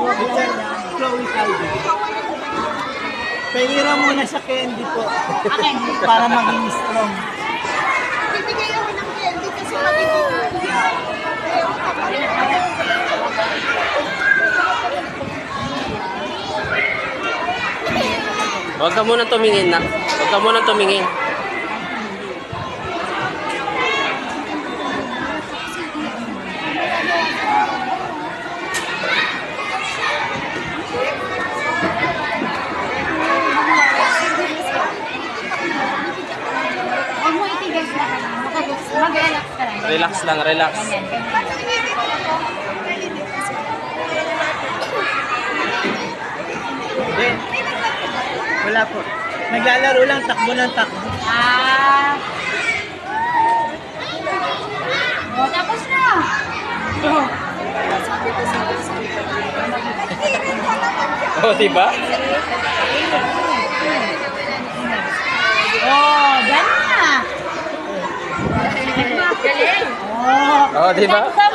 Chloe Calvi. Pahiram muna sa candy po. Para maging strong. Bibigay ako ng candy kasi magiging. Huwag ka muna tumingin na. Huwag ka muna tumingin. Huwag mo itigas na ka lang. Mag-relax ka lang. Relax lang, relax. Hindi. Wala po. Naglalaro lang, takbo ng takbo. Ah. Oh, tapos na. Oh. Oh, diba? Oh, ganun na. Galing. Oh. Oh, diba? Ganda